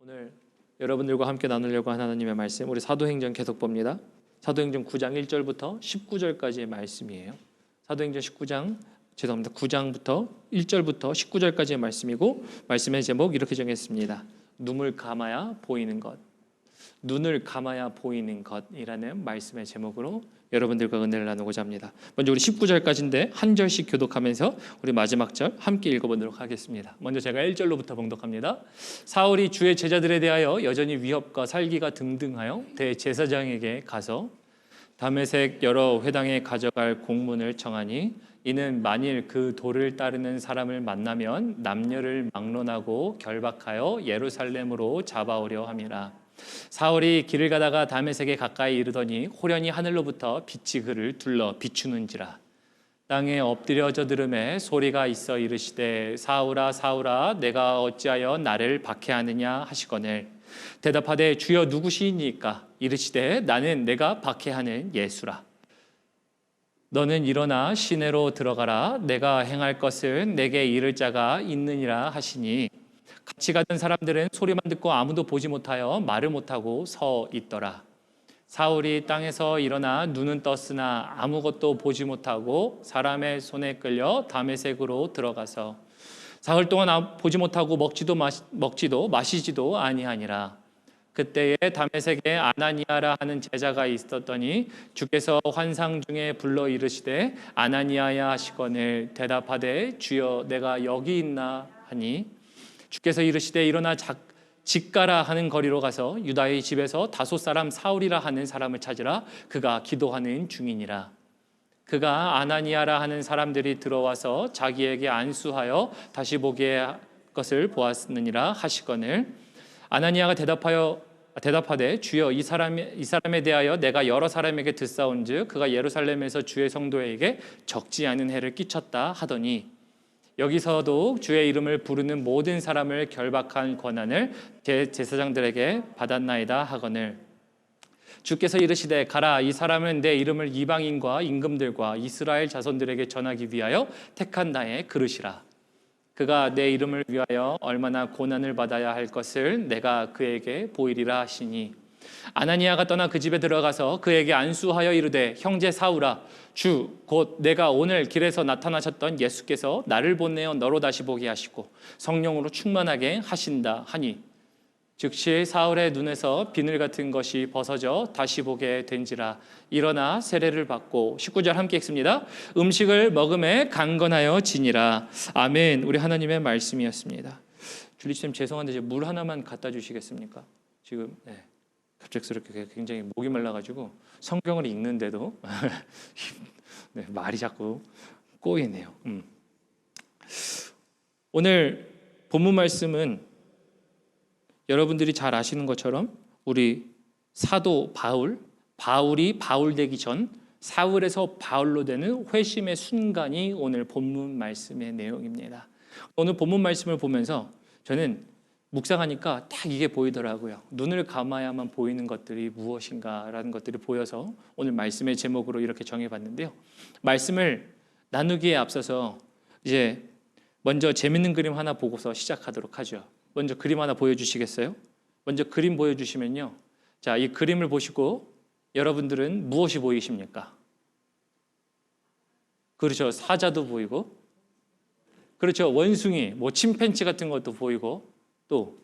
오늘 여러분들과 함께 나누려고 하는 하나님의 말씀, 우리 사도행전 계속 봅니다. 사도행전 9장 1절부터 19절까지의 말씀이에요. 사도행전 9장부터 1절부터 19절까지의 말씀이고, 말씀의 제목 이렇게 정했습니다. 눈을 감아야 보이는 것. 눈을 감아야 보이는 것이라는 말씀의 제목으로 여러분들과 은혜를 나누고자 합니다. 먼저 우리 19절까지인데 한 절씩 교독하면서 우리 마지막 절 함께 읽어보도록 하겠습니다. 먼저 제가 1절로부터 봉독합니다. 사울이 주의 제자들에 대하여 여전히 위협과 살기가 등등하여 대제사장에게 가서 다메섹 여러 회당에 가져갈 공문을 청하니, 이는 만일 그 도를 따르는 사람을 만나면 남녀를 막론하고 결박하여 예루살렘으로 잡아오려 함이라. 사울이 길을 가다가 다메섹에 가까이 이르더니 호련히 하늘로부터 빛이 그를 둘러 비추는지라. 땅에 엎드려져 들음에 소리가 있어 이르시되, 사울아 사울아 내가 어찌하여 나를 박해하느냐 하시거늘, 대답하되 주여 누구시니까? 이르시되 나는 내가 박해하는 예수라. 너는 일어나 시내로 들어가라. 내가 행할 것을 내게 이를 자가 있느니라 하시니, 같이 가던 사람들은 소리만 듣고 아무도 보지 못하여 말을 못하고 서 있더라. 사울이 땅에서 일어나 눈은 떴으나 아무것도 보지 못하고 사람의 손에 끌려 다메섹으로 들어가서 사흘 동안 보지 못하고 먹지도 마시지도 아니하니라. 그때에 다메섹에 아나니아라 하는 제자가 있었더니 주께서 환상 중에 불러 이르시되 아나니아야 하시거늘, 대답하되 주여 내가 여기 있나 하니, 주께서 이르시되 일어나 직가라 하는 거리로 가서 유다의 집에서 다소 사람 사울이라 하는 사람을 찾으라. 그가 기도하는 중이니라. 그가 아나니아라 하는 사람들이 들어와서 자기에게 안수하여 다시 보게 것을 보았느니라 하시거늘, 아나니아가 대답하되 주여 이 사람에 대하여 내가 여러 사람에게 듣사온즉 그가 예루살렘에서 주의 성도에게 적지 않은 해를 끼쳤다 하더니, 여기서도 주의 이름을 부르는 모든 사람을 결박한 권한을 제사장들에게 받았나이다 하거늘, 주께서 이르시되 가라. 이 사람은 내 이름을 이방인과 임금들과 이스라엘 자손들에게 전하기 위하여 택한 나의 그릇이라. 그가 내 이름을 위하여 얼마나 고난을 받아야 할 것을 내가 그에게 보이리라 하시니, 아나니아가 떠나 그 집에 들어가서 그에게 안수하여 이르되, 형제 사울아, 주 곧 내가 오늘 길에서 나타나셨던 예수께서 나를 보내어 너로 다시 보게 하시고 성령으로 충만하게 하신다 하니, 즉시 사울의 눈에서 비늘 같은 것이 벗어져 다시 보게 된지라. 일어나 세례를 받고, 19절 함께 읽습니다. 음식을 먹음에 강건하여 지니라. 아멘. 우리 하나님의 말씀이었습니다. 줄리쌤 죄송한데 물 하나만 갖다 주시겠습니까? 지금 갑작스럽게 굉장히 목이 말라가지고 성경을 읽는데도 말이 자꾸 꼬이네요. 오늘 본문 말씀은 여러분들이 잘 아시는 것처럼 우리 사도 바울이 바울 되기 전 사울에서 바울로 되는 회심의 순간이 오늘 본문 말씀의 내용입니다. 오늘 본문 말씀을 보면서 저는 묵상하니까 딱 이게 보이더라고요. 눈을 감아야만 보이는 것들이 무엇인가라는 것들이 보여서 오늘 말씀의 제목으로 이렇게 정해봤는데요. 말씀을 나누기에 앞서서 이제 먼저 재밌는 그림 하나 보고서 시작하도록 하죠. 먼저 그림 하나 보여주시겠어요? 먼저 그림 보여주시면요. 자, 이 그림을 보시고 여러분들은 무엇이 보이십니까? 그렇죠. 사자도 보이고, 그렇죠. 원숭이, 침팬치 같은 것도 보이고, 또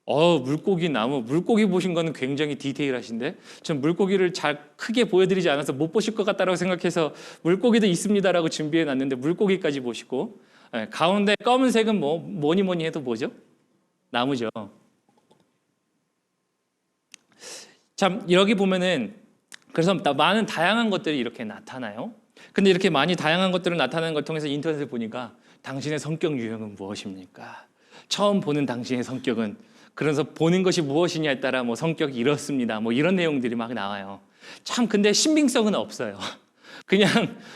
물고기 나무, 물고기 보신 거는 굉장히 디테일하신데, 전 물고기를 잘 크게 보여드리지 않아서 못 보실 것 같다고 생각해서 물고기도 있습니다라고 준비해 놨는데 물고기까지 보시고, 가운데 검은색은 뭐니 해도 뭐죠? 나무죠. 참 여기 보면은 그래서 많은 다양한 것들이 이렇게 나타나요. 근데 이렇게 많이 다양한 것들을 나타나는 걸 통해서 인터넷을 보니까 당신의 성격 유형은 무엇입니까? 처음 보는 당신의 성격은, 그래서 보는 것이 무엇이냐에 따라 성격이 이렇습니다. 이런 내용들이 막 나와요. 참 근데 신빙성은 없어요. 그냥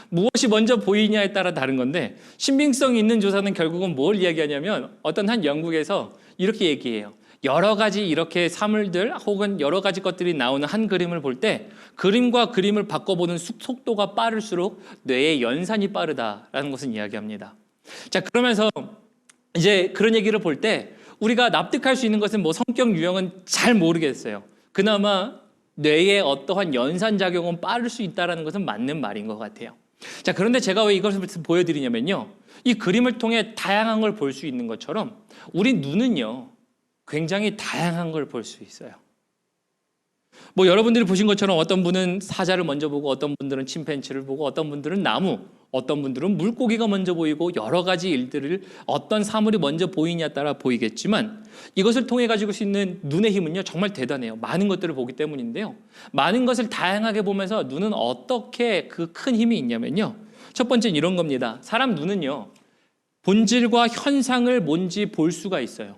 무엇이 먼저 보이냐에 따라 다른 건데, 신빙성 있는 조사는 결국은 뭘 이야기하냐면, 어떤 한 영국에서 이렇게 얘기해요. 여러 가지 이렇게 사물들 혹은 여러 가지 것들이 나오는 한 그림을 볼 때 그림과 그림을 바꿔보는 속도가 빠를수록 뇌의 연산이 빠르다라는 것을 이야기합니다. 자, 그러면서 이제 그런 얘기를 볼 때 우리가 납득할 수 있는 것은 뭐 성격 유형은 잘 모르겠어요. 그나마 뇌의 어떠한 연산작용은 빠를 수 있다는 것은 맞는 말인 것 같아요. 자, 그런데 제가 왜 이것을 보여드리냐면요. 이 그림을 통해 다양한 걸 볼 수 있는 것처럼 우리 눈은요, 굉장히 다양한 걸 볼 수 있어요. 뭐 여러분들이 보신 것처럼 어떤 분은 사자를 먼저 보고 어떤 분들은 침팬지를 보고 어떤 분들은 나무, 어떤 분들은 물고기가 먼저 보이고 여러 가지 일들을 어떤 사물이 먼저 보이냐에 따라 보이겠지만 이것을 통해 가지고 수 있는 눈의 힘은요 정말 대단해요. 많은 것들을 보기 때문인데요. 많은 것을 다양하게 보면서 눈은 어떻게 그 큰 힘이 있냐면요. 첫 번째는 이런 겁니다. 사람 눈은요 본질과 현상을 뭔지 볼 수가 있어요.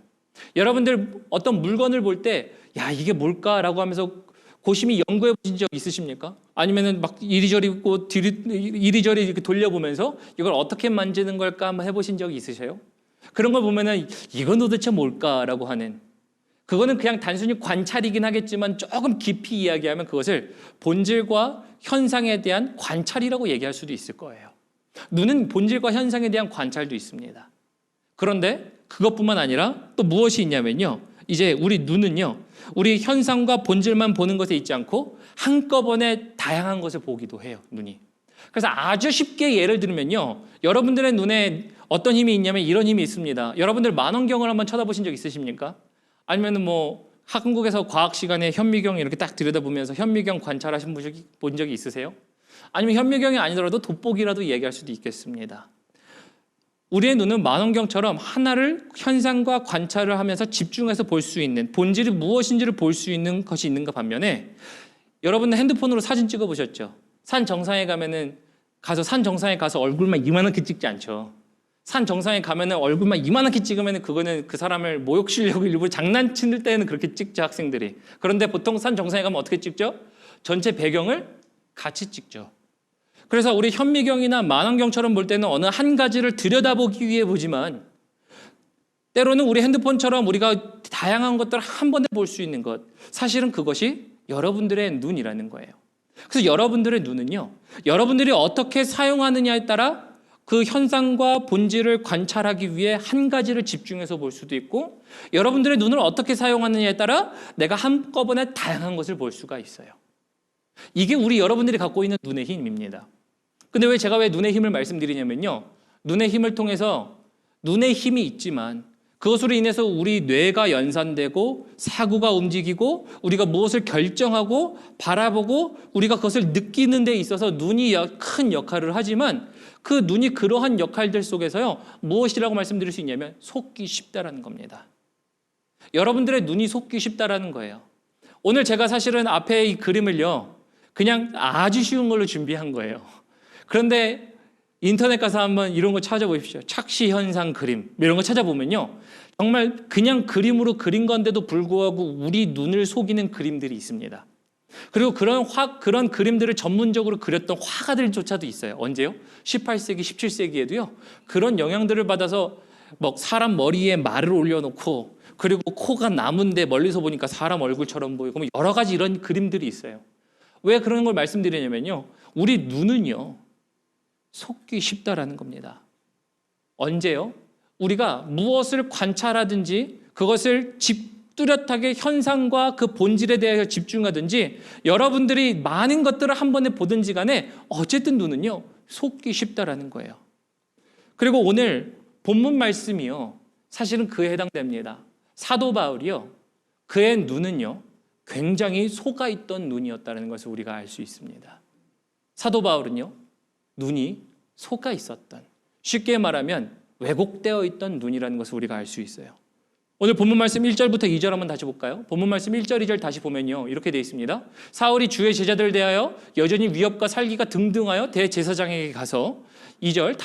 여러분들 어떤 물건을 볼 때 야 이게 뭘까라고 하면서 고심히 연구해 보신 적 있으십니까? 아니면은 막 이리저리 이렇게 돌려보면서 이걸 어떻게 만지는 걸까 한번 해보신 적이 있으세요? 그런 걸 보면은 이건 도대체 뭘까라고 하는, 그거는 그냥 단순히 관찰이긴 하겠지만 조금 깊이 이야기하면 그것을 본질과 현상에 대한 관찰이라고 얘기할 수도 있을 거예요. 눈은 본질과 현상에 대한 관찰도 있습니다. 그런데 그것뿐만 아니라 또 무엇이 있냐면요. 이제 우리 눈은요, 우리 현상과 본질만 보는 것에 있지 않고 한꺼번에 다양한 것을 보기도 해요, 눈이. 그래서 아주 쉽게 예를 들면요, 여러분들의 눈에 어떤 힘이 있냐면 이런 힘이 있습니다. 여러분들 만원경을 한번 쳐다보신 적 있으십니까? 아니면 뭐 한국에서 과학 시간에 현미경 이렇게 딱 들여다보면서 현미경 관찰하신 본 적이 있으세요? 아니면 현미경이 아니더라도 돋보기라도 얘기할 수도 있겠습니다. 우리의 눈은 만원경처럼 하나를 현상과 관찰을 하면서 집중해서 볼 수 있는, 본질이 무엇인지를 볼 수 있는 것이 있는가 반면에, 여러분은 핸드폰으로 사진 찍어 보셨죠? 산 정상에 가서 얼굴만 이만하게 찍지 않죠. 산 정상에 가면은 얼굴만 이만하게 찍으면 그거는 그 사람을 모욕시려고 일부러 장난칠 때는 그렇게 찍죠, 학생들이. 그런데 보통 산 정상에 가면 어떻게 찍죠? 전체 배경을 같이 찍죠. 그래서 우리 현미경이나 만원경처럼 볼 때는 어느 한 가지를 들여다보기 위해 보지만, 때로는 우리 핸드폰처럼 우리가 다양한 것들을 한 번에 볼 수 있는 것, 사실은 그것이 여러분들의 눈이라는 거예요. 그래서 여러분들의 눈은요, 여러분들이 어떻게 사용하느냐에 따라 그 현상과 본질을 관찰하기 위해 한 가지를 집중해서 볼 수도 있고, 여러분들의 눈을 어떻게 사용하느냐에 따라 내가 한꺼번에 다양한 것을 볼 수가 있어요. 이게 우리 여러분들이 갖고 있는 눈의 힘입니다. 근데 왜 제가 눈의 힘을 말씀드리냐면요, 눈의 힘을 통해서 눈의 힘이 있지만 그것으로 인해서 우리 뇌가 연산되고 사고가 움직이고 우리가 무엇을 결정하고 바라보고 우리가 그것을 느끼는 데 있어서 눈이 큰 역할을 하지만, 그 눈이 그러한 역할들 속에서요 무엇이라고 말씀드릴 수 있냐면 속기 쉽다라는 겁니다. 여러분들의 눈이 속기 쉽다라는 거예요. 오늘 제가 사실은 앞에 이 그림을요 그냥 아주 쉬운 걸로 준비한 거예요. 그런데 인터넷 가서 한번 이런 거 찾아보십시오. 착시 현상 그림 이런 거 찾아보면요 정말 그냥 그림으로 그린 건데도 불구하고 우리 눈을 속이는 그림들이 있습니다. 그리고 그런 그림들을 전문적으로 그렸던 화가들조차도 있어요. 언제요? 18세기, 17세기에도요 그런 영향들을 받아서 뭐 사람 머리에 말을 올려놓고, 그리고 코가 나무인데 멀리서 보니까 사람 얼굴처럼 보이고, 여러 가지 이런 그림들이 있어요. 왜 그런 걸 말씀드리냐면요, 우리 눈은요 속기 쉽다라는 겁니다. 언제요? 우리가 무엇을 관찰하든지 그것을 뚜렷하게 현상과 그 본질에 대해서 집중하든지 여러분들이 많은 것들을 한 번에 보든지 간에 어쨌든 눈은요 속기 쉽다라는 거예요. 그리고 오늘 본문 말씀이요 사실은 그에 해당됩니다. 사도 바울이요 그의 눈은요 굉장히 속아 있던 눈이었다는 것을 우리가 알 수 있습니다. 사도 바울은요 눈이 속아 있었던, 쉽게 말하면 왜곡되어 있던 눈이라는 것을 우리가 알 수 있어요. 오늘 본문 말씀 1절부터 2절 한번 다시 볼까요? 본문 말씀 1절, 2절 다시 보면요 이렇게 되어 있습니다. 사울이 주의 제자들 대하여 여전히 위협과 살기가 등등하여 대제사장에게 가서 2절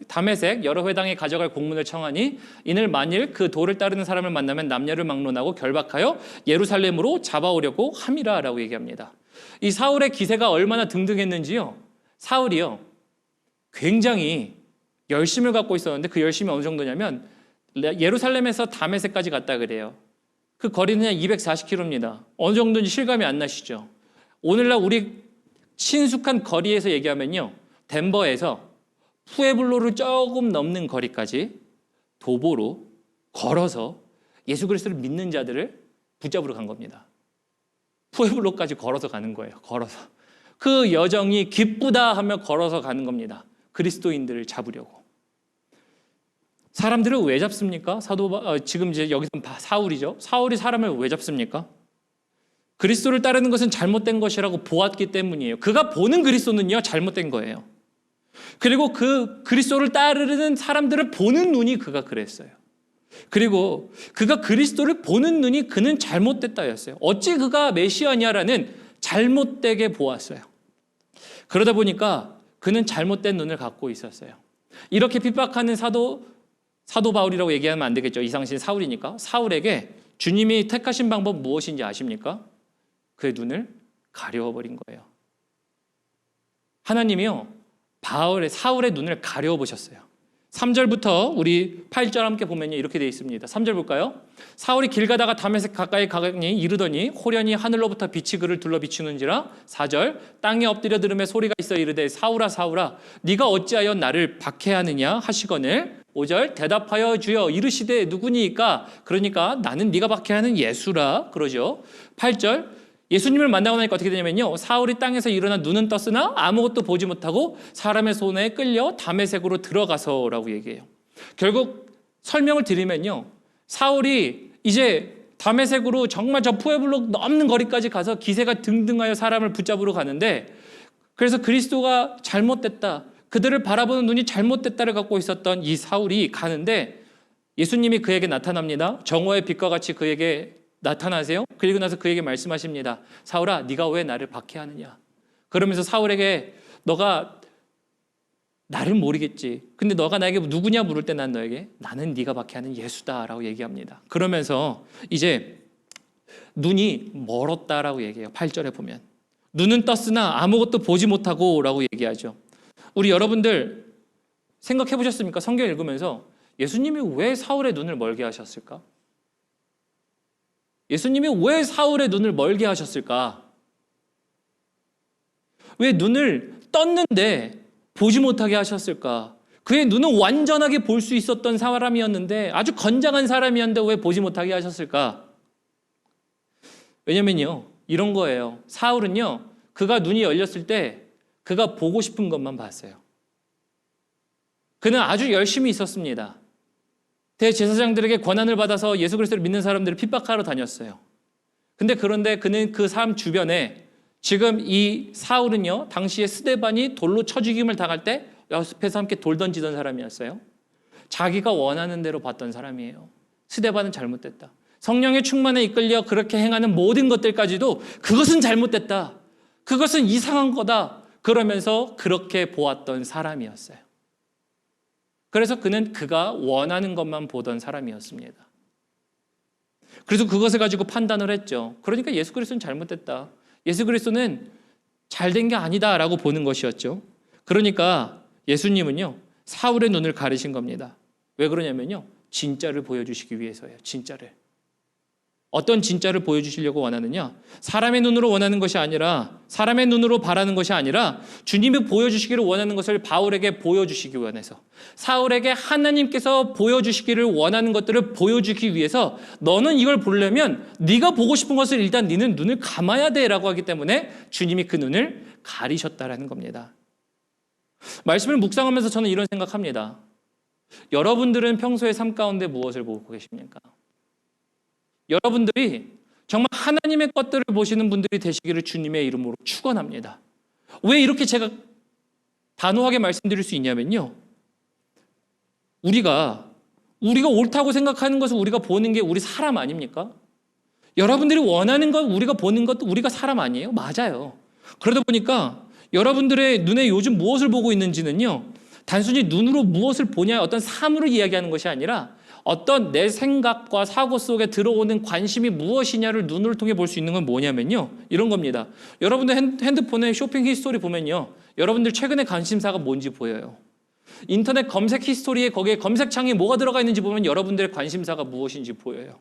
다메섹 여러 회당에 가져갈 공문을 청하니 이는 만일 그 도를 따르는 사람을 만나면 남녀를 막론하고 결박하여 예루살렘으로 잡아오려고 함이라 라고 얘기합니다. 이 사울의 기세가 얼마나 등등했는지요, 사울이요 굉장히 열심을 갖고 있었는데 그 열심이 어느 정도냐면 예루살렘에서 다메섹까지 갔다 그래요. 그 거리는 240km입니다. 어느 정도인지 실감이 안 나시죠? 오늘날 우리 친숙한 거리에서 얘기하면요 덴버에서 푸에블로를 조금 넘는 거리까지 도보로 걸어서 예수 그리스도를 믿는 자들을 붙잡으러 간 겁니다. 푸에블로까지 걸어서 가는 거예요. 걸어서. 그 여정이 기쁘다 하며 걸어서 가는 겁니다. 그리스도인들을 잡으려고. 사람들을 왜 잡습니까? 지금 이제 여기서 사울이죠. 사울이 사람을 왜 잡습니까? 그리스도를 따르는 것은 잘못된 것이라고 보았기 때문이에요. 그가 보는 그리스도는요, 잘못된 거예요. 그리고 그 그리스도를 따르는 사람들을 보는 눈이 그가 그랬어요. 그리고 그가 그리스도를 보는 눈이 그는 잘못됐다였어요. 어찌 그가 메시아냐라는 잘못되게 보았어요. 그러다 보니까 그는 잘못된 눈을 갖고 있었어요. 이렇게 핍박하는 사도 바울이라고 얘기하면 안 되겠죠. 이상신 사울이니까. 사울에게 주님이 택하신 방법 무엇인지 아십니까? 그의 눈을 가려워버린 거예요. 하나님이요, 사울의 눈을 가려워보셨어요. 3절부터 우리 8절 함께 보면요, 이렇게 되어 있습니다. 3절 볼까요? 사울이 길 가다가 다메섹 가까이 가니 이르더니 호련히 하늘로부터 빛이 그를 둘러 비추는지라. 4절 땅에 엎드려 들음에 소리가 있어 이르되 사울아 사울아 네가 어찌하여 나를 박해하느냐 하시거늘. 5절 대답하여 주여 이르시되 누구니까? 그러니까 나는 네가 박해하는 예수라 그러죠. 8절 예수님을 만나고 나니까 어떻게 되냐면요, 사울이 땅에서 일어나 눈은 떴으나 아무것도 보지 못하고 사람의 손에 끌려 다메섹으로 들어가서라고 얘기해요. 결국 설명을 드리면요, 사울이 이제 다메섹으로 정말 저 푸에블로 넘는 거리까지 가서 기세가 등등하여 사람을 붙잡으러 가는데, 그래서 그리스도가 잘못됐다, 그들을 바라보는 눈이 잘못됐다를 갖고 있었던 이 사울이 가는데 예수님이 그에게 나타납니다. 정오의 빛과 같이 그에게 나타나세요. 그리고 나서 그에게 말씀하십니다. 사울아, 네가 왜 나를 박해하느냐? 그러면서 사울에게 너가 나를 모르겠지. 근데 너가 나에게 누구냐 물을 때 난 너에게 나는 네가 박해하는 예수다라고 얘기합니다. 그러면서 이제 눈이 멀었다라고 얘기해요. 8절에 보면 눈은 떴으나 아무것도 보지 못하고라고 얘기하죠. 우리 여러분들 생각해 보셨습니까? 성경 읽으면서 예수님이 왜 사울의 눈을 멀게 하셨을까? 예수님이 왜 사울의 눈을 멀게 하셨을까? 왜 눈을 떴는데 보지 못하게 하셨을까? 그의 눈은 완전하게 볼 수 있었던 사람이었는데, 아주 건장한 사람이었는데 왜 보지 못하게 하셨을까? 왜냐면요, 이런 거예요. 사울은요, 그가 눈이 열렸을 때 그가 보고 싶은 것만 봤어요. 그는 아주 열심히 있었습니다. 대제사장들에게 권한을 받아서 예수 그리스도를 믿는 사람들을 핍박하러 다녔어요. 그런데 그는 그 사람 주변에 지금 이 사울은요, 당시에 스데반이 돌로 쳐 죽임을 당할 때 옆에서 함께 돌 던지던 사람이었어요. 자기가 원하는 대로 봤던 사람이에요. 스데반은 잘못됐다. 성령의 충만에 이끌려 그렇게 행하는 모든 것들까지도 그것은 잘못됐다. 그것은 이상한 거다. 그러면서 그렇게 보았던 사람이었어요. 그래서 그는 그가 원하는 것만 보던 사람이었습니다. 그래서 그것을 가지고 판단을 했죠. 그러니까 예수 그리스도는 잘못됐다. 예수 그리스도는 잘된 게 아니다라고 보는 것이었죠. 그러니까 예수님은요, 사울의 눈을 가리신 겁니다. 왜 그러냐면요, 진짜를 보여주시기 위해서예요. 진짜를. 어떤 진짜를 보여주시려고 원하느냐? 사람의 눈으로 원하는 것이 아니라, 사람의 눈으로 바라는 것이 아니라 주님이 보여주시기를 원하는 것을 바울에게 보여주시기 원해서, 사울에게 하나님께서 보여주시기를 원하는 것들을 보여주기 위해서 너는 이걸 보려면 네가 보고 싶은 것을 일단 너는 눈을 감아야 돼라고 하기 때문에 주님이 그 눈을 가리셨다라는 겁니다. 말씀을 묵상하면서 저는 이런 생각합니다. 여러분들은 평소에 삶 가운데 무엇을 보고 계십니까? 여러분들이 정말 하나님의 것들을 보시는 분들이 되시기를 주님의 이름으로 축원합니다. 왜 이렇게 제가 단호하게 말씀드릴 수 있냐면요, 우리가 옳다고 생각하는 것을 우리가 보는 게 우리 사람 아닙니까? 여러분들이 원하는 것, 우리가 보는 것도 우리가 사람 아니에요? 맞아요. 그러다 보니까 여러분들의 눈에 요즘 무엇을 보고 있는지는요, 단순히 눈으로 무엇을 보냐, 어떤 사물을 이야기하는 것이 아니라 어떤 내 생각과 사고 속에 들어오는 관심이 무엇이냐를 눈을 통해 볼 수 있는 건 뭐냐면요, 이런 겁니다. 여러분들 핸드폰에 쇼핑 히스토리 보면요, 여러분들 최근에 관심사가 뭔지 보여요. 인터넷 검색 히스토리에 거기에 검색창에 뭐가 들어가 있는지 보면 여러분들의 관심사가 무엇인지 보여요.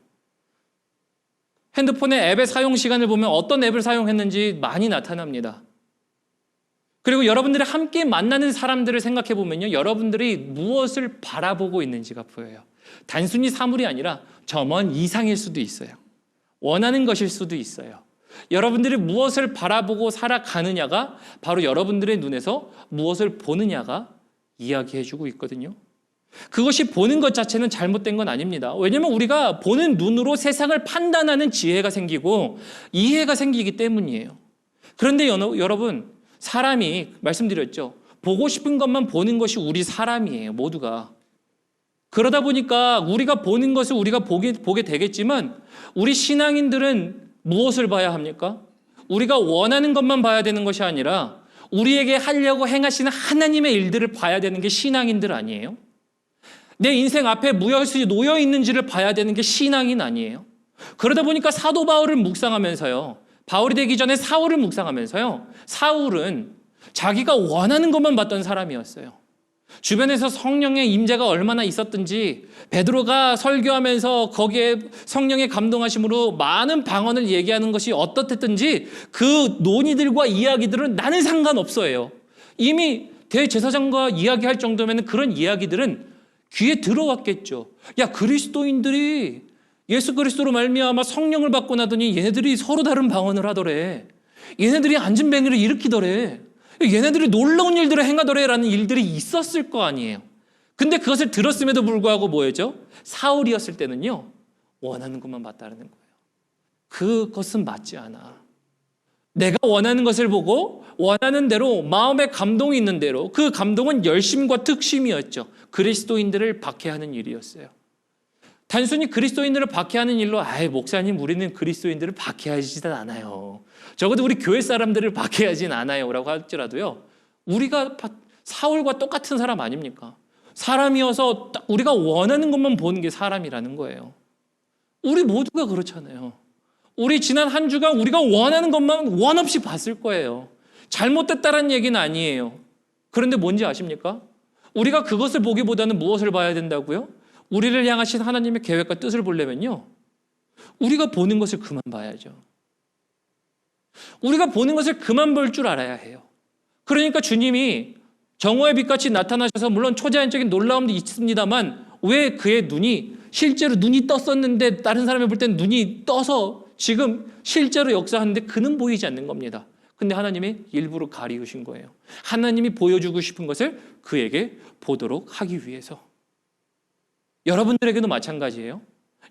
핸드폰의 앱의 사용 시간을 보면 어떤 앱을 사용했는지 많이 나타납니다. 그리고 여러분들이 함께 만나는 사람들을 생각해 보면요, 여러분들이 무엇을 바라보고 있는지가 보여요. 단순히 사물이 아니라 저 먼 이상일 수도 있어요. 원하는 것일 수도 있어요. 여러분들이 무엇을 바라보고 살아가느냐가 바로 여러분들의 눈에서 무엇을 보느냐가 이야기해주고 있거든요. 그것이 보는 것 자체는 잘못된 건 아닙니다. 왜냐하면 우리가 보는 눈으로 세상을 판단하는 지혜가 생기고 이해가 생기기 때문이에요. 그런데 여러분, 사람이 말씀드렸죠. 보고 싶은 것만 보는 것이 우리 사람이에요. 모두가. 그러다 보니까 우리가 보는 것을 우리가 보게 되겠지만 우리 신앙인들은 무엇을 봐야 합니까? 우리가 원하는 것만 봐야 되는 것이 아니라 우리에게 하려고 행하시는 하나님의 일들을 봐야 되는 게 신앙인들 아니에요? 내 인생 앞에 무엇이 놓여 있는지를 봐야 되는 게 신앙인 아니에요? 그러다 보니까 사도 바울을 묵상하면서요. 바울이 되기 전에 사울을 묵상하면서요. 사울은 자기가 원하는 것만 봤던 사람이었어요. 주변에서 성령의 임재가 얼마나 있었든지 베드로가 설교하면서 거기에 성령의 감동하심으로 많은 방언을 얘기하는 것이 어떻든지 그 논의들과 이야기들은 나는 상관없어요. 이미 대제사장과 이야기할 정도면 그런 이야기들은 귀에 들어왔겠죠. 야, 그리스도인들이 예수 그리스도로 말미암아 성령을 받고 나더니 얘네들이 서로 다른 방언을 하더래. 얘네들이 안진뱅이를 일으키더래. 얘네들이 놀라운 일들을 행하더래라는 일들이 있었을 거 아니에요. 근데 그것을 들었음에도 불구하고 뭐였죠? 사울이었을 때는요, 원하는 것만 봤다는 거예요. 그것은 맞지 않아. 내가 원하는 것을 보고 원하는 대로 마음에 감동이 있는 대로 그 감동은 열심과 특심이었죠. 그리스도인들을 박해하는 일이었어요. 단순히 그리스도인들을 박해하는 일로 목사님 우리는 그리스도인들을 박해하지는 않아요. 적어도 우리 교회 사람들을 박해하진 않아요 라고 할지라도요. 우리가 사울과 똑같은 사람 아닙니까? 사람이어서 우리가 원하는 것만 보는 게 사람이라는 거예요. 우리 모두가 그렇잖아요. 우리 지난 한 주간 우리가 원하는 것만 원 없이 봤을 거예요. 잘못됐다는 얘기는 아니에요. 그런데 뭔지 아십니까? 우리가 그것을 보기보다는 무엇을 봐야 된다고요? 우리를 향하신 하나님의 계획과 뜻을 보려면요. 우리가 보는 것을 그만 봐야죠. 우리가 보는 것을 그만 볼 줄 알아야 해요. 그러니까 주님이 정오의 빛같이 나타나셔서 물론 초자연적인 놀라움도 있습니다만 왜 그의 눈이 실제로 눈이 떴었는데 다른 사람이 볼 때는 눈이 떠서 지금 실제로 역사하는데 그는 보이지 않는 겁니다. 근데 하나님이 일부러 가리우신 거예요. 하나님이 보여주고 싶은 것을 그에게 보도록 하기 위해서. 여러분들에게도 마찬가지예요.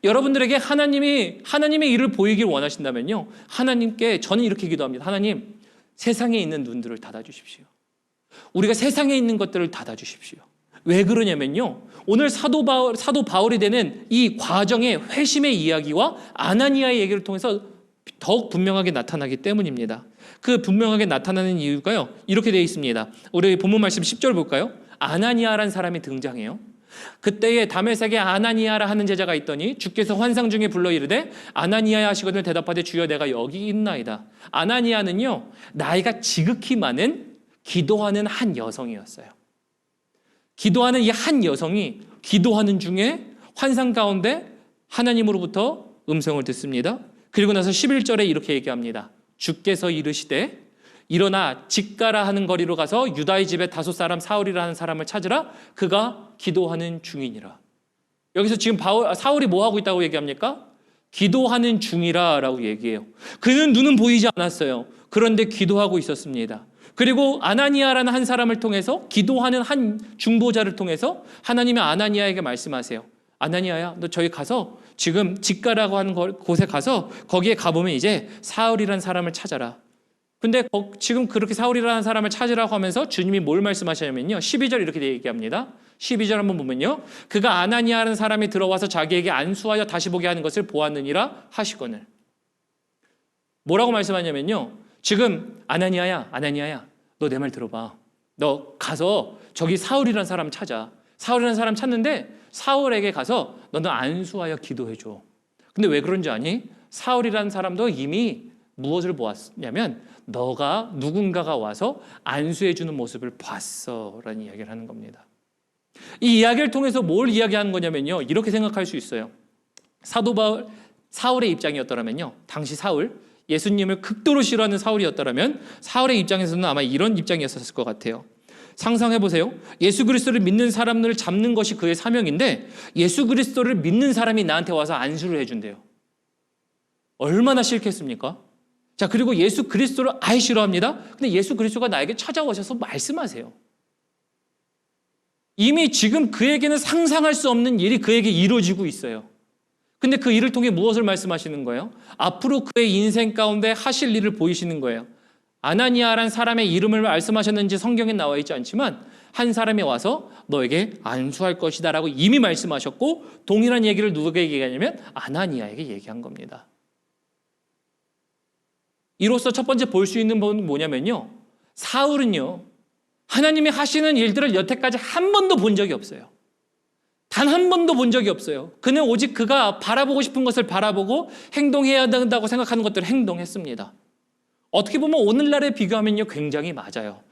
여러분들에게 하나님의 일을 보이길 원하신다면요. 하나님께 저는 이렇게 기도합니다. 하나님, 세상에 있는 눈들을 닫아주십시오. 우리가 세상에 있는 것들을 닫아주십시오. 왜 그러냐면요. 오늘 사도 바울이 되는 이 과정의 회심의 이야기와 아나니아의 얘기를 통해서 더욱 분명하게 나타나기 때문입니다. 그 분명하게 나타나는 이유가요. 이렇게 되어 있습니다. 우리 본문 말씀 10절 볼까요? 아나니아라는 사람이 등장해요. 그때에 다메섹에 아나니아라 하는 제자가 있더니 주께서 환상 중에 불러 이르되 아나니아야 하시거늘 대답하되 주여 내가 여기 있나이다. 아나니아는요, 나이가 지극히 많은 기도하는 한 여성이었어요. 기도하는 이 한 여성이 기도하는 중에 환상 가운데 하나님으로부터 음성을 듣습니다. 그리고 나서 11절에 이렇게 얘기합니다. 주께서 이르시되 일어나 직가라 하는 거리로 가서 유다의 집에 다소 사람 사울이라 하는 사람을 찾으라. 그가 기도하는 중이니라. 여기서 지금 사울이 뭐 하고 있다고 얘기합니까? 기도하는 중이라 라고 얘기해요. 그는 눈은 보이지 않았어요. 그런데 기도하고 있었습니다. 그리고 아나니아라는 한 사람을 통해서 기도하는 한 중보자를 통해서 하나님이 아나니아에게 말씀하세요. 아나니아야, 너 저기 가서 지금 직가라고 하는 곳에 가서 거기에 가보면 이제 사울이라는 사람을 찾아라. 근데 지금 그렇게 사울이라는 사람을 찾으라고 하면서 주님이 뭘 말씀하시냐면요. 12절 이렇게 얘기합니다. 12절 한번 보면요. 그가 아나니아라는 사람이 들어와서 자기에게 안수하여 다시 보게 하는 것을 보았느니라 하시거늘. 뭐라고 말씀하냐면요. 지금 아나니아야, 너 내 말 들어봐. 너 가서 저기 사울이라는 사람 찾아. 사울이라는 사람 찾는데 사울에게 가서 너는 안수하여 기도해줘. 근데 왜 그런지 아니? 사울이라는 사람도 이미 무엇을 보았냐면 누군가가 와서 안수해주는 모습을 봤어 라는 이야기를 하는 겁니다. 이 이야기를 통해서 뭘 이야기하는 거냐면요. 이렇게 생각할 수 있어요. 사울의 입장이었더라면요. 당시 사울, 예수님을 극도로 싫어하는 사울이었더라면 사울의 입장에서는 아마 이런 입장이었을 것 같아요. 상상해 보세요. 예수 그리스도를 믿는 사람들을 잡는 것이 그의 사명인데 예수 그리스도를 믿는 사람이 나한테 와서 안수를 해준대요. 얼마나 싫겠습니까? 자, 그리고 예수 그리스도를 아예 싫어합니다. 근데 예수 그리스도가 나에게 찾아오셔서 말씀하세요. 이미 지금 그에게는 상상할 수 없는 일이 그에게 이루어지고 있어요. 근데 그 일을 통해 무엇을 말씀하시는 거예요? 앞으로 그의 인생 가운데 하실 일을 보이시는 거예요. 아나니아란 사람의 이름을 말씀하셨는지 성경에 나와 있지 않지만 한 사람이 와서 너에게 안수할 것이다 라고 이미 말씀하셨고 동일한 얘기를 누구에게 얘기하냐면 아나니아에게 얘기한 겁니다. 이로써 첫 번째 볼 수 있는 건 뭐냐면요. 사울은요. 하나님이 하시는 일들을 여태까지 한 번도 본 적이 없어요. 단 한 번도 본 적이 없어요. 그는 오직 그가 바라보고 싶은 것을 바라보고 행동해야 된다고 생각하는 것들을 행동했습니다. 어떻게 보면 오늘날에 비교하면요 굉장히 맞아요.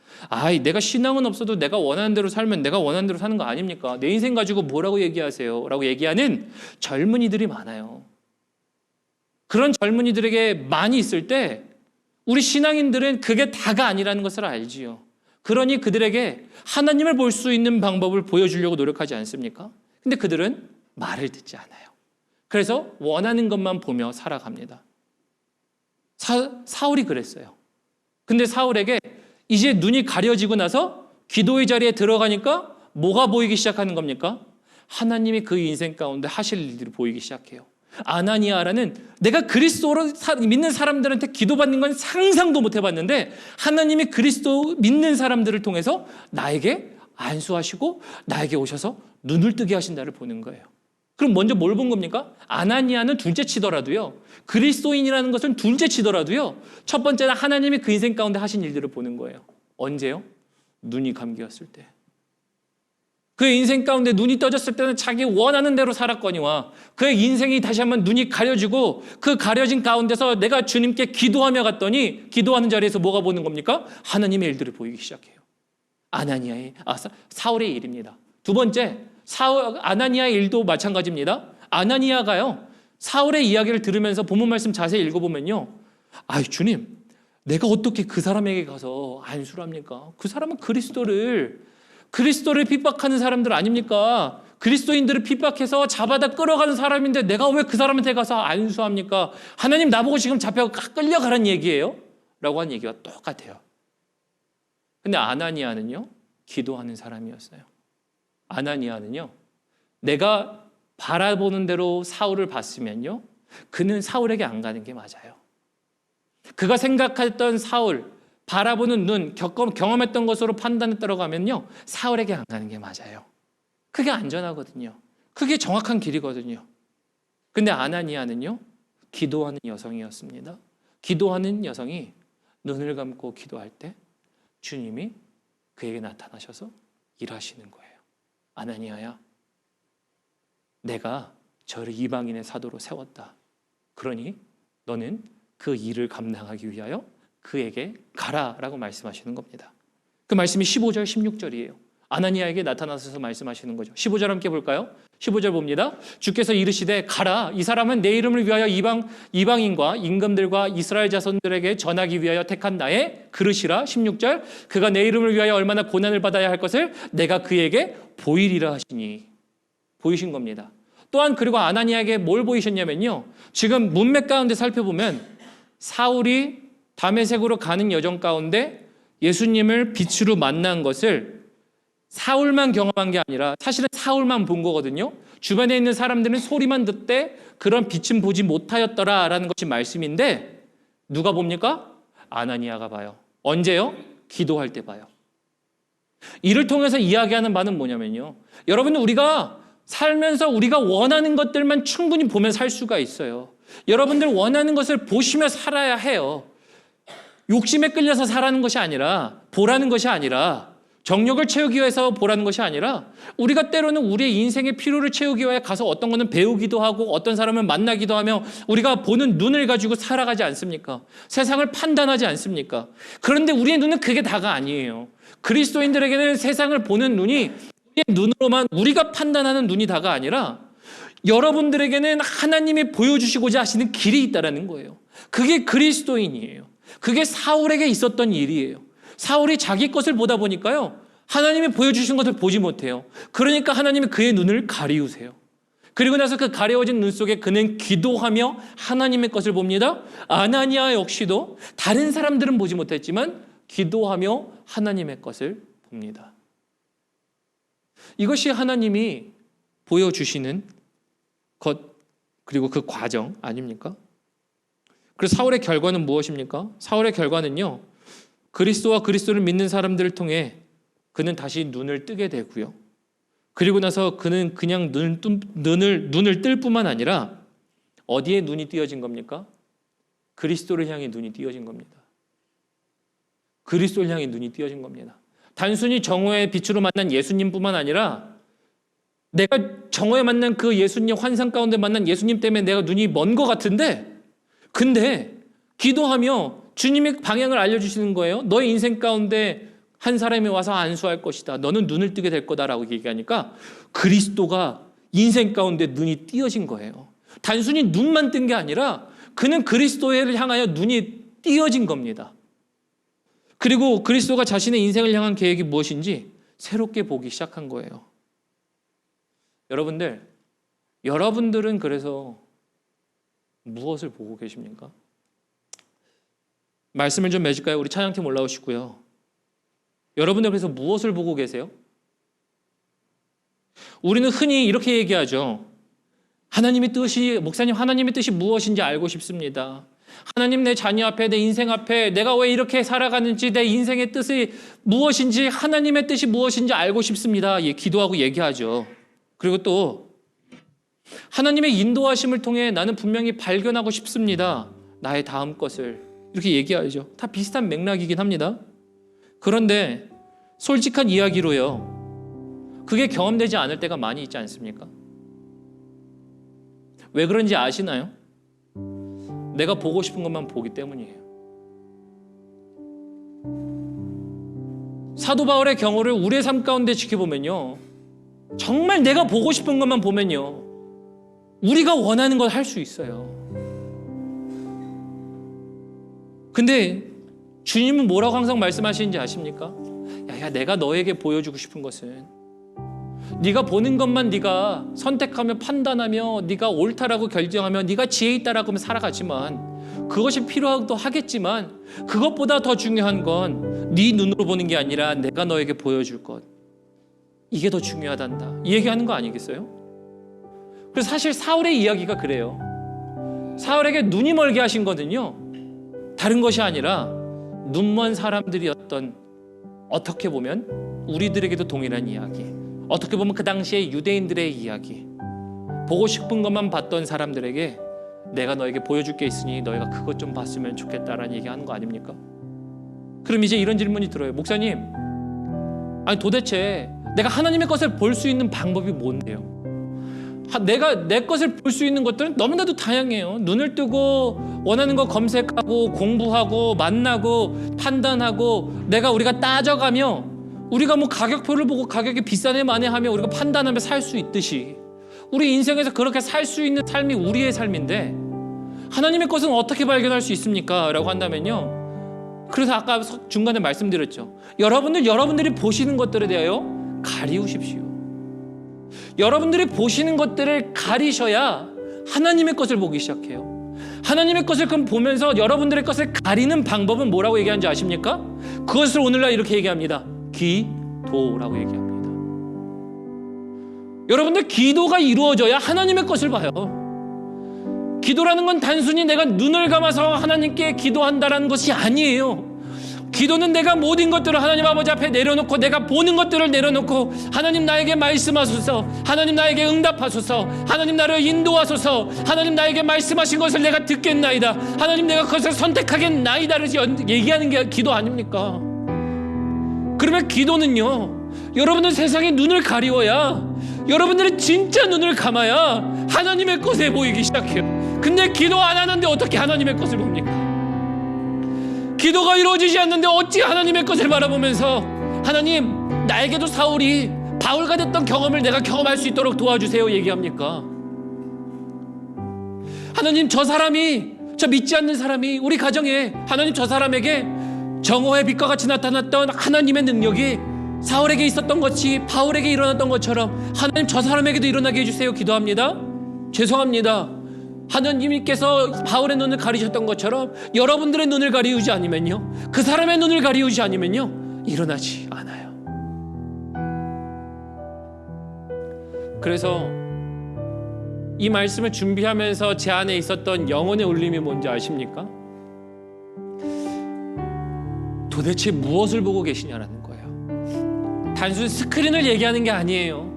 내가 신앙은 없어도 내가 원하는 대로 살면 내가 원하는 대로 사는 거 아닙니까? 내 인생 가지고 뭐라고 얘기하세요? 라고 얘기하는 젊은이들이 많아요. 그런 젊은이들에게 많이 있을 때 우리 신앙인들은 그게 다가 아니라는 것을 알지요. 그러니 그들에게 하나님을 볼 수 있는 방법을 보여주려고 노력하지 않습니까? 근데 그들은 말을 듣지 않아요. 그래서 원하는 것만 보며 살아갑니다. 사울이 그랬어요. 근데 사울에게 이제 눈이 가려지고 나서 기도의 자리에 들어가니까 뭐가 보이기 시작하는 겁니까? 하나님이 그 인생 가운데 하실 일들이 보이기 시작해요. 아나니아라는 내가 그리스도로 믿는 사람들한테 기도받는 건 상상도 못 해봤는데 하나님이 그리스도 믿는 사람들을 통해서 나에게 안수하시고 나에게 오셔서 눈을 뜨게 하신다를 보는 거예요. 그럼 먼저 뭘 본 겁니까? 아나니아는 둘째 치더라도요. 그리스도인이라는 것은 둘째 치더라도요. 첫 번째는 하나님이 그 인생 가운데 하신 일들을 보는 거예요. 언제요? 눈이 감기었을 때. 그의 인생 가운데 눈이 떠졌을 때는 자기 원하는 대로 살았거니와 그의 인생이 다시 한번 눈이 가려지고 그 가려진 가운데서 내가 주님께 기도하며 갔더니 기도하는 자리에서 뭐가 보는 겁니까? 하나님의 일들을 보이기 시작해요. 사울의 일입니다. 두 번째, 아나니아의 일도 마찬가지입니다. 아나니아가요, 사울의 이야기를 들으면서 본문 말씀 자세히 읽어보면요. 주님, 내가 어떻게 그 사람에게 가서 안수를 합니까? 그 사람은 그리스도를 핍박하는 사람들 아닙니까? 그리스도인들을 핍박해서 잡아다 끌어가는 사람인데 내가 왜 그 사람한테 가서 안수합니까? 하나님 나보고 지금 잡혀 끌려가라는 얘기예요? 라고 한 얘기가 똑같아요. 근데 아나니아는요, 기도하는 사람이었어요. 아나니아는요, 내가 바라보는 대로 사울을 봤으면요, 그는 사울에게 안 가는 게 맞아요. 그가 생각했던 사울, 바라보는 눈, 경험했던 것으로 판단에 따라가면요, 사울에게 안 가는 게 맞아요. 그게 안전하거든요. 그게 정확한 길이거든요. 근데 아나니아는요, 기도하는 여성이었습니다. 기도하는 여성이 눈을 감고 기도할 때 주님이 그에게 나타나셔서 일하시는 거예요. 아나니아야, 내가 저를 이방인의 사도로 세웠다. 그러니 너는 그 일을 감당하기 위하여 그에게 가라라고 말씀하시는 겁니다. 그 말씀이 15절, 16절이에요. 아나니아에게 나타나셔서 말씀하시는 거죠. 15절 함께 볼까요? 15절 봅니다. 주께서 이르시되 가라. 이 사람은 내 이름을 위하여 이방인과 임금들과 이스라엘 자손들에게 전하기 위하여 택한 나의 그릇이라. 16절 그가 내 이름을 위하여 얼마나 고난을 받아야 할 것을 내가 그에게 보이리라 하시니. 보이신 겁니다. 또한 그리고 아나니아에게 뭘 보이셨냐면요. 지금 문맥 가운데 살펴보면 사울이 다메섹으로 가는 여정 가운데 예수님을 빛으로 만난 것을 사울만 경험한 게 아니라 사실은 사울만 본 거거든요. 주변에 있는 사람들은 소리만 듣되 그런 빛은 보지 못하였더라라는 것이 말씀인데 누가 봅니까? 아나니아가 봐요. 언제요? 기도할 때 봐요. 이를 통해서 이야기하는 바는 뭐냐면요. 여러분, 우리가 살면서 우리가 원하는 것들만 충분히 보면 살 수가 있어요. 여러분들 원하는 것을 보시며 살아야 해요. 욕심에 끌려서 살라는 것이 아니라, 보라는 것이 아니라, 정력을 채우기 위해서 보라는 것이 아니라 우리가 때로는 우리의 인생의 필요를 채우기 위해 가서 어떤 거는 배우기도 하고 어떤 사람을 만나기도 하며 우리가 보는 눈을 가지고 살아가지 않습니까? 세상을 판단하지 않습니까? 그런데 우리의 눈은 그게 다가 아니에요. 그리스도인들에게는 세상을 보는 눈이 우리의 눈으로만 우리가 판단하는 눈이 다가 아니라 여러분들에게는 하나님이 보여주시고자 하시는 길이 있다는 거예요. 그게 그리스도인이에요. 그게 사울에게 있었던 일이에요. 사울이 자기 것을 보다 보니까요, 하나님이 보여주신 것을 보지 못해요. 그러니까 하나님이 그의 눈을 가리우세요. 그리고 나서 그 가려워진 눈 속에 그는 기도하며 하나님의 것을 봅니다. 아나니아 역시도 다른 사람들은 보지 못했지만 기도하며 하나님의 것을 봅니다. 이것이 하나님이 보여주시는 것, 그리고 그 과정 아닙니까? 그래서 사울의 결과는 무엇입니까? 사울의 결과는요, 그리스도와 그리스도를 믿는 사람들을 통해 그는 다시 눈을 뜨게 되고요. 그리고 나서 그는 그냥 눈을 뜰 뿐만 아니라 어디에 눈이 띄어진 겁니까? 그리스도를 향해 눈이 띄어진 겁니다. 그리스도를 향해 눈이 띄어진 겁니다. 단순히 정오의 빛으로 만난 예수님뿐만 아니라 내가 정오에 만난 그 예수님, 환상 가운데 만난 예수님 때문에 내가 눈이 먼 것 같은데, 근데 기도하며 주님이 방향을 알려주시는 거예요. 너의 인생 가운데 한 사람이 와서 안수할 것이다. 너는 눈을 뜨게 될 거다라고 얘기하니까 그리스도가 인생 가운데 눈이 띄어진 거예요. 단순히 눈만 뜬 게 아니라 그는 그리스도를 향하여 눈이 띄어진 겁니다. 그리고 그리스도가 자신의 인생을 향한 계획이 무엇인지 새롭게 보기 시작한 거예요. 여러분들은 그래서 무엇을 보고 계십니까? 말씀을 좀 맺을까요? 우리 찬양팀 올라오시고요. 여러분들 그래서 무엇을 보고 계세요? 우리는 흔히 이렇게 얘기하죠. 목사님 하나님의 뜻이 무엇인지 알고 싶습니다. 하나님, 내 자녀 앞에, 내 인생 앞에 내가 왜 이렇게 살아가는지, 내 인생의 뜻이 무엇인지, 하나님의 뜻이 무엇인지 알고 싶습니다. 기도하고 얘기하죠. 그리고 또 하나님의 인도하심을 통해 나는 분명히 발견하고 싶습니다. 나의 다음 것을. 이렇게 얘기하죠. 다 비슷한 맥락이긴 합니다. 그런데 솔직한 이야기로요, 그게 경험되지 않을 때가 많이 있지 않습니까? 왜 그런지 아시나요? 내가 보고 싶은 것만 보기 때문이에요. 사도 바울의 경우를 우리의 삶 가운데 지켜보면요, 정말 내가 보고 싶은 것만 보면요, 우리가 원하는 걸 할 수 있어요. 근데 주님은 뭐라고 항상 말씀하시는지 아십니까? 야, 내가 너에게 보여주고 싶은 것은 네가 보는 것만 네가 선택하며 판단하며 네가 옳다라고 결정하며 네가 지혜 있다라고 하면 살아가지만, 그것이 필요하기도 하겠지만 그것보다 더 중요한 건 네 눈으로 보는 게 아니라 내가 너에게 보여줄 것, 이게 더 중요하단다, 이 얘기하는 거 아니겠어요? 그래서 사실 사울의 이야기가 그래요. 사울에게 눈이 멀게 하신 거는요, 다른 것이 아니라 눈먼 사람들이었던, 어떻게 보면 우리들에게도 동일한 이야기, 어떻게 보면 그 당시에 유대인들의 이야기, 보고 싶은 것만 봤던 사람들에게 내가 너에게 보여줄 게 있으니 너희가 그것 좀 봤으면 좋겠다라는 얘기하는 거 아닙니까? 그럼 이제 이런 질문이 들어요. 목사님, 아니 도대체 내가 하나님의 것을 볼 수 있는 방법이 뭔데요? 내가 내 것을 볼 수 있는 것들은 너무나도 다양해요. 눈을 뜨고 원하는 거 검색하고 공부하고 만나고 판단하고 우리가 따져가며, 우리가 뭐 가격표를 보고 가격이 비싸네 마네 하며 우리가 판단하며 살 수 있듯이 우리 인생에서 그렇게 살 수 있는 삶이 우리의 삶인데, 하나님의 것은 어떻게 발견할 수 있습니까? 라고 한다면요, 그래서 아까 중간에 말씀드렸죠. 여러분들이 보시는 것들에 대하여 가리우십시오. 여러분들이 보시는 것들을 가리셔야 하나님의 것을 보기 시작해요. 하나님의 것을 그럼 보면서 여러분들의 것을 가리는 방법은 뭐라고 얘기하는지 아십니까? 그것을 오늘날 이렇게 얘기합니다. 기도라고 얘기합니다. 여러분들, 기도가 이루어져야 하나님의 것을 봐요. 기도라는 건 단순히 내가 눈을 감아서 하나님께 기도한다라는 것이 아니에요. 기도는 내가 모든 것들을 하나님 아버지 앞에 내려놓고, 내가 보는 것들을 내려놓고, 하나님 나에게 말씀하소서, 하나님 나에게 응답하소서, 하나님 나를 인도하소서, 하나님 나에게 말씀하신 것을 내가 듣겠나이다, 하나님 내가 그것을 선택하겠나이다를 얘기하는 게 기도 아닙니까? 그러면 기도는요, 여러분은 세상에 눈을 가리워야, 여러분들은 진짜 눈을 감아야 하나님의 것에 보이기 시작해요. 근데 기도 안 하는데 어떻게 하나님의 것을 봅니까? 기도가 이루어지지 않는데 어찌 하나님의 것을 바라보면서, 하나님 나에게도 사울이 바울과 됐던 경험을 내가 경험할 수 있도록 도와주세요 얘기합니까? 하나님, 저 믿지 않는 사람이 우리 가정에, 하나님 저 사람에게 정오의 빛과 같이 나타났던 하나님의 능력이 사울에게 있었던 것이 바울에게 일어났던 것처럼 하나님 저 사람에게도 일어나게 해주세요. 기도합니다. 죄송합니다. 하나님께서 바울의 눈을 가리셨던 것처럼 여러분들의 눈을 가리우지 않으면요, 그 사람의 눈을 가리우지 않으면요, 일어나지 않아요. 그래서 이 말씀을 준비하면서 제 안에 있었던 영혼의 울림이 뭔지 아십니까? 도대체 무엇을 보고 계시냐라는 거예요. 단순 스크린을 얘기하는 게 아니에요.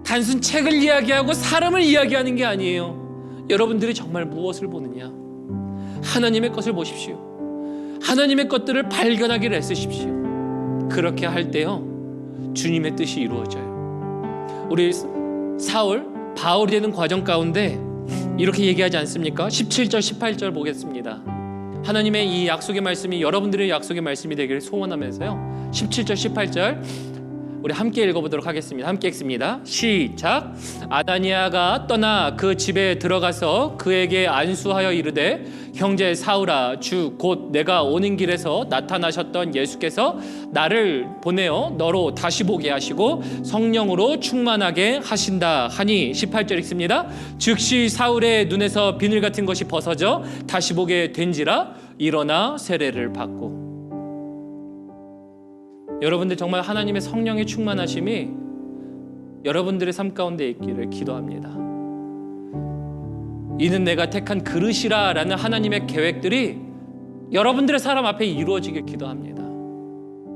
단순 책을 이야기하고 사람을 이야기하는 게 아니에요. 여러분들이 정말 무엇을 보느냐? 하나님의 것을 보십시오. 하나님의 것들을 발견하기를 애쓰십시오. 그렇게 할 때요, 주님의 뜻이 이루어져요. 우리 바울이 되는 과정 가운데 이렇게 얘기하지 않습니까? 17절 18절 보겠습니다. 하나님의 이 약속의 말씀이 여러분들의 약속의 말씀이 되기를 소원하면서요, 17절 18절 우리 함께 읽어보도록 하겠습니다. 함께 읽습니다. 시작. 아다니아가 떠나 그 집에 들어가서 그에게 안수하여 이르되, 형제 사울아, 주 곧 내가 오는 길에서 나타나셨던 예수께서 나를 보내어 너로 다시 보게 하시고 성령으로 충만하게 하신다 하니. 18절 읽습니다. 즉시 사울의 눈에서 비늘 같은 것이 벗어져 다시 보게 된지라 일어나 세례를 받고. 여러분들 정말 하나님의 성령의 충만하심이 여러분들의 삶 가운데 있기를 기도합니다. 이는 내가 택한 그릇이라 라는 하나님의 계획들이 여러분들의 삶 앞에 이루어지길 기도합니다.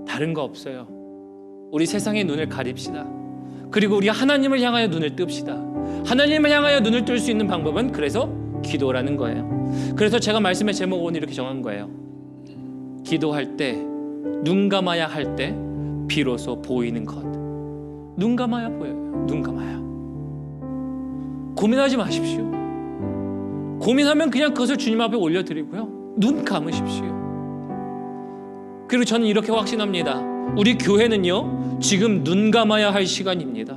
다른 거 없어요. 우리 세상의 눈을 가립시다. 그리고 우리 하나님을 향하여 눈을 뜹시다. 하나님을 향하여 눈을 뜰 수 있는 방법은 그래서 기도라는 거예요. 그래서 제가 말씀의 제목을 오늘 이렇게 정한 거예요. 기도할 때, 눈 감아야 할 때 비로소 보이는 것. 눈 감아야 보여요. 눈 감아야. 고민하지 마십시오. 고민하면 그냥 그것을 주님 앞에 올려드리고요, 눈 감으십시오. 그리고 저는 이렇게 확신합니다. 우리 교회는요, 지금 눈 감아야 할 시간입니다.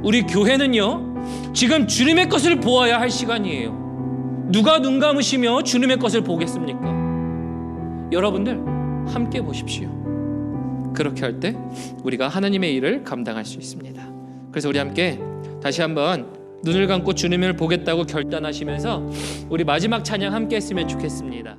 우리 교회는요, 지금 주님의 것을 보아야 할 시간이에요. 누가 눈 감으시며 주님의 것을 보겠습니까? 여러분들 함께 보십시오. 그렇게 할 때 우리가 하나님의 일을 감당할 수 있습니다. 그래서 우리 함께 다시 한번 눈을 감고 주님을 보겠다고 결단하시면서 우리 마지막 찬양 함께 했으면 좋겠습니다.